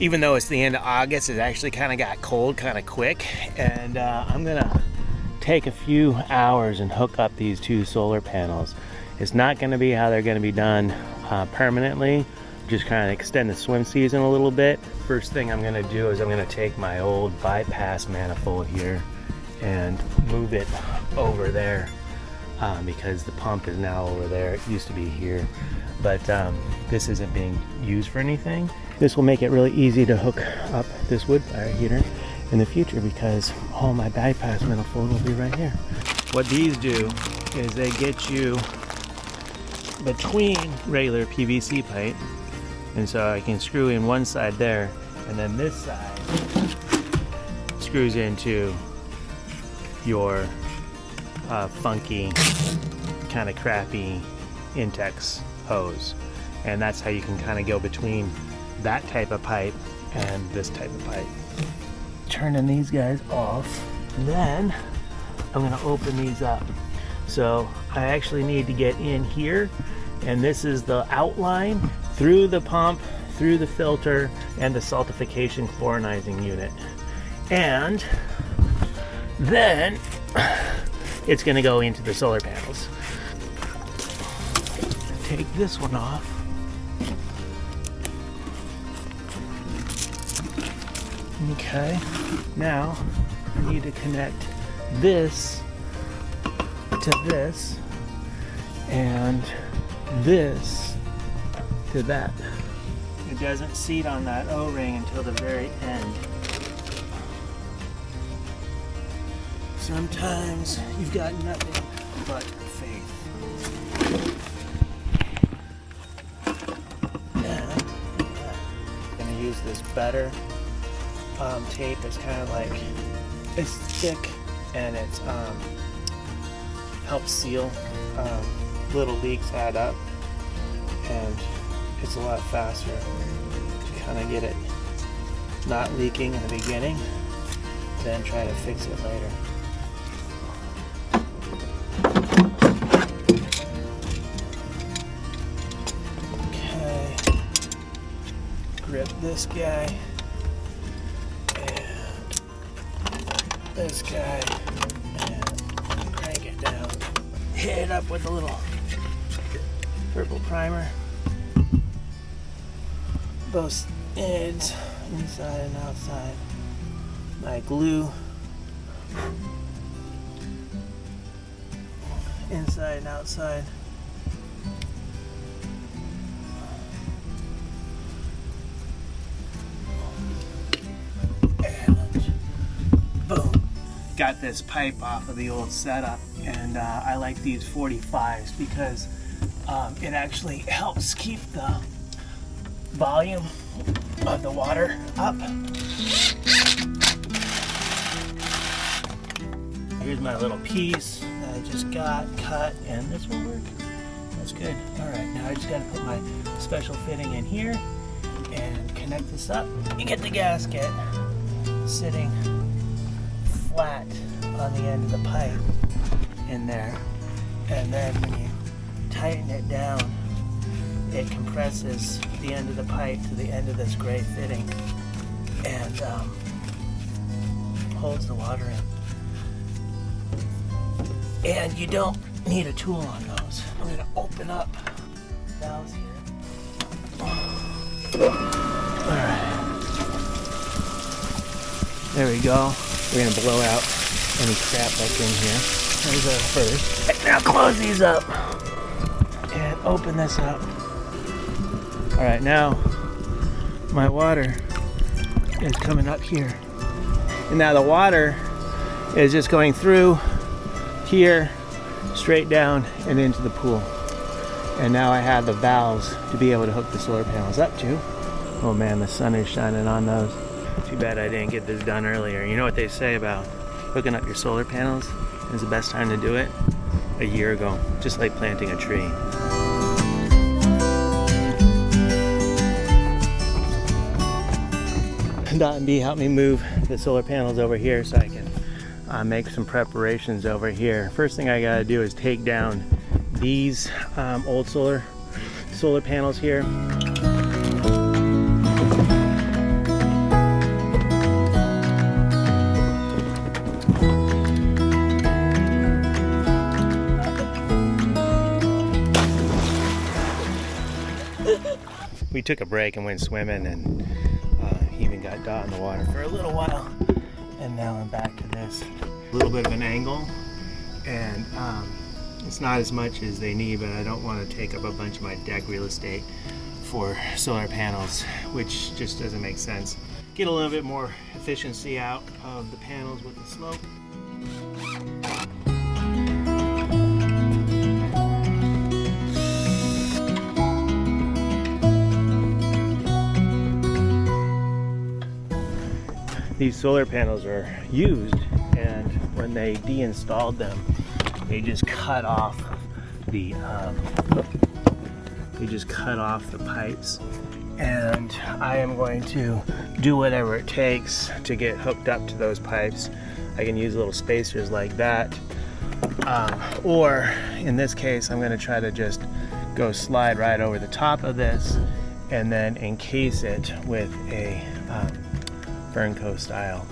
even though it's the end of August, it actually kind of got cold kind of quick. And I'm gonna take a few hours and hook up these 2 solar panels. It's not gonna be how they're gonna be done permanently. Just kind of extend the swim season a little bit. First thing I'm gonna do is I'm gonna take my old bypass manifold here and move it over there because the pump is now over there. It used to be here, but this isn't being used for anything. This will make it really easy to hook up this wood fire heater in the future because all my bypass manifold will be right here. What these do is they get you between regular PVC pipe, and so I can screw in one side there, and then this side screws into your funky, kind of crappy Intex hose. And that's how you can kind of go between that type of pipe and this type of pipe. Turning these guys off, and then I'm gonna open these up. So I actually need to get in here, and this is the outline through the pump, through the filter, and the saltification chlorinizing unit. And then it's gonna go into the solar panels. Take this one off. Okay, now I need to connect this to this and this to that. It doesn't seat on that O-ring until the very end. Sometimes you've got nothing but faith. Now, I'm gonna use this better tape. It's kind of like, it's thick and it's helps seal. Little leaks add up, and it's a lot faster to kind of get it not leaking in the beginning, then try to fix it later. Okay, grip this guy and this guy and crank it down. Hit it up with a little purple primer. Both ends, inside and outside. My glue, inside and outside. And boom. Got this pipe off of the old setup, and I like these 45s because it actually helps keep the volume of the water up. Here's my little piece that I just got cut, and this will work. That's good. All right, now I just got to put my special fitting in here and connect this up. You get the gasket sitting flat on the end of the pipe in there, and then when you tighten it down, it compresses the end of the pipe to the end of this gray fitting and holds the water in. And you don't need a tool on those. I'm going to open up valves here. Alright. There we go. We're going to blow out any crap that's in here. There's our first. Right, now close these up and open this up. Alright, now my water is coming up here. And now the water is just going through here, straight down and into the pool. And now I have the valves to be able to hook the solar panels up to. Oh man, the sun is shining on those. Too bad I didn't get this done earlier. You know what they say about hooking up your solar panels is the best time to do it? A year ago, just like planting a tree. Dot and B helped me move the solar panels over here so I can make some preparations over here. First thing I gotta do is take down these old solar panels here. we took a break and went swimming, and even got Dot in the water for a little while. And now I'm back to this. A little bit of an angle, and it's not as much as they need, but I don't want to take up a bunch of my deck real estate for solar panels, which just doesn't make sense. Get a little bit more efficiency out of the panels with the slope. These solar panels are used, and when they deinstalled them, they just cut off the pipes, and I am going to do whatever it takes to get hooked up to those pipes. I can use little spacers like that, or in this case I'm going to try to just go slide right over the top of this and then encase it with a Fernco style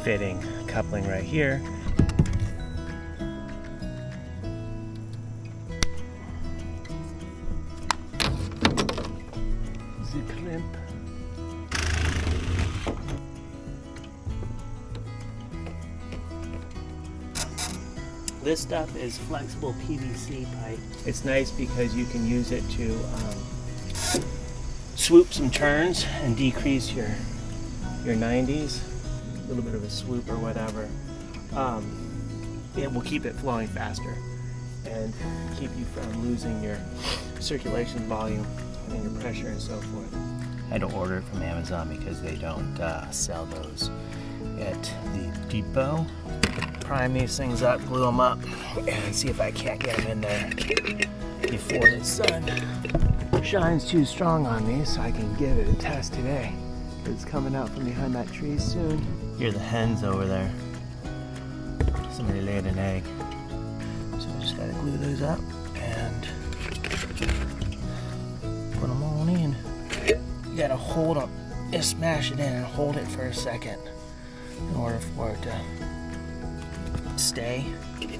fitting coupling right here. Z-clamp. This stuff is flexible PVC pipe. It's nice because you can use it to swoop some turns and decrease your 90s, a little bit of a swoop or whatever. It will keep it flowing faster and keep you from losing your circulation volume and your pressure and so forth. I had to order it from Amazon because they don't sell those at the depot. Prime these things up, glue them up, and see if I can't get them in there before the sun shines too strong on me, so I can give it a test today. It's coming out from behind that tree soon. Here are the hens over there. Somebody laid an egg. So I just gotta glue those up and put them on in. You gotta hold them, just smash it in and hold it for a second in order for it to stay.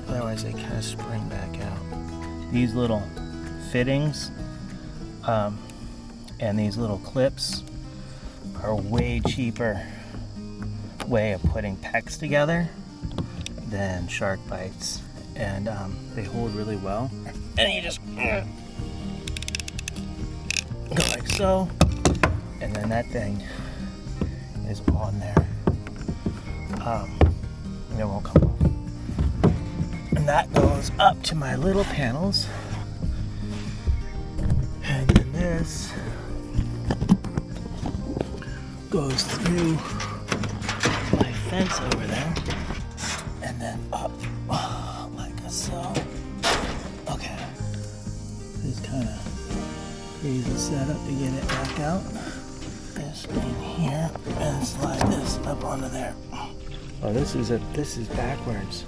Otherwise they kind of spring back out. These little fittings and these little clips are a way cheaper way of putting pecs together than shark bites, and they hold really well. And you just go like so, and then that thing is on there, and it won't come off. And that goes up to my little panels, and then this goes through my fence over there and then up like so. Okay, this kind of crazy setup to get it back out. This in here and slide this up onto there. Oh, this is backwards.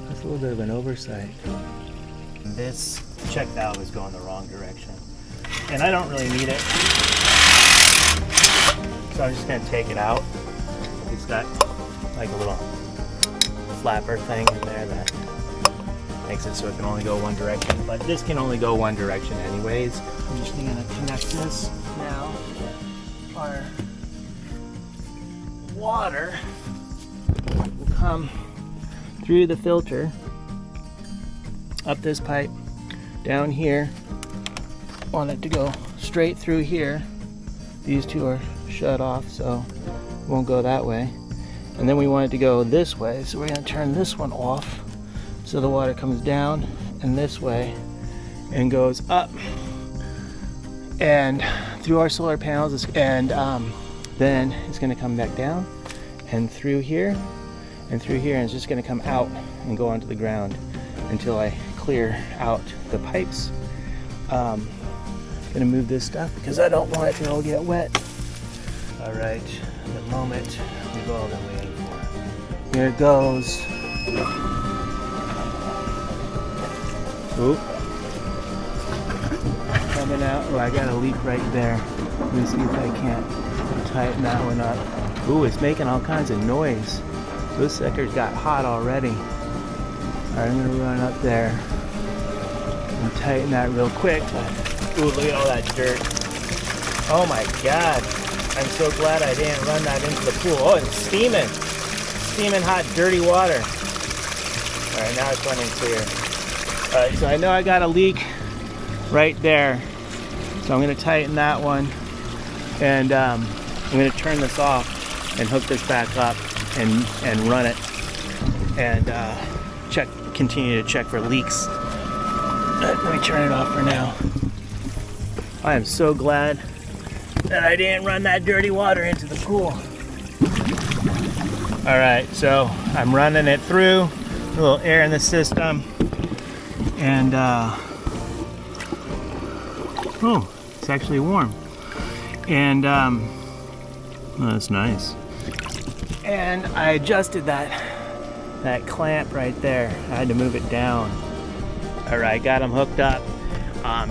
That's a little bit of an oversight. This check valve is going the wrong direction, and I don't really need it. So I'm just going to take it out. It's got like a little flapper thing in there that makes it so it can only go one direction. But this can only go one direction anyways. I'm just going to connect this now. Our water will come through the filter, up this pipe, down here. Want it to go straight through here. These two are shut off, so it won't go that way. And then we want it to go this way, so we're going to turn this one off so the water comes down and this way and goes up and through our solar panels, and then it's going to come back down and through here and through here, and it's just going to come out and go onto the ground until I clear out the pipes. I'm going to move this stuff because I don't want it to all get wet. All right, the moment we've all been waiting for. Here it goes. Oop. Coming out. Oh, I got a leak right there. Let me see if I can't tighten that one up. Ooh, it's making all kinds of noise. Those suckers got hot already. All right, I'm gonna run up there and tighten that real quick. Ooh, look at all that dirt. Oh my God. I'm so glad I didn't run that into the pool. Oh, it's steaming. Steaming hot, dirty water. All right, now it's running clear. All right, so I know I got a leak right there. So I'm gonna tighten that one. And I'm gonna turn this off and hook this back up and run it. And continue to check for leaks. Let me turn it off for now. I am so glad that I didn't run that dirty water into the pool. All right, so I'm running it through, a little air in the system, and oh, it's actually warm. And oh, that's nice. And I adjusted that clamp right there. I had to move it down. All right, got them hooked up.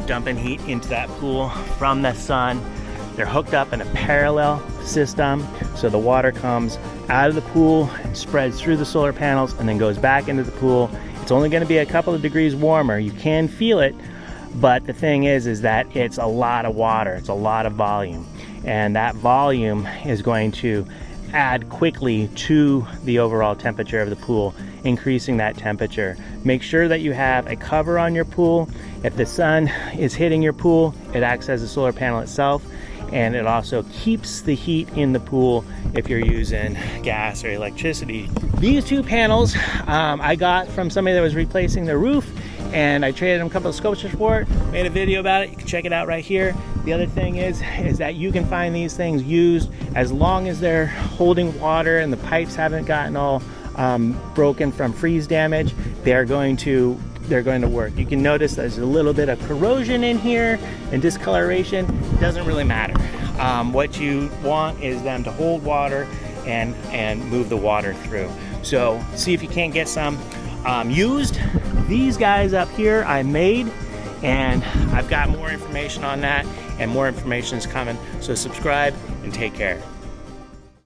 Dumping heat into that pool from the sun. They're hooked up in a parallel system, so the water comes out of the pool and spreads through the solar panels and then goes back into the pool. It's only going to be a couple of degrees warmer. You can feel it, but the thing is that it's a lot of water. It's a lot of volume, and that volume is going to add quickly to the overall temperature of the pool, increasing that temperature. Make sure that you have a cover on your pool. If the sun is hitting your pool, it acts as a solar panel itself, and it also keeps the heat in the pool if you're using gas or electricity. These two panels I got from somebody that was replacing their roof, and I traded them a couple of sculptures for it, made a video about it. You can check it out right here. The other thing is that you can find these things used as long as they're holding water and the pipes haven't gotten all broken from freeze damage. They're going to work. You can notice there's a little bit of corrosion in here and discoloration. It doesn't really matter. What you want is them to hold water and move the water through. So see if you can't get some used. These guys up here I made, and I've got more information on that, and more information is coming. So subscribe and take care.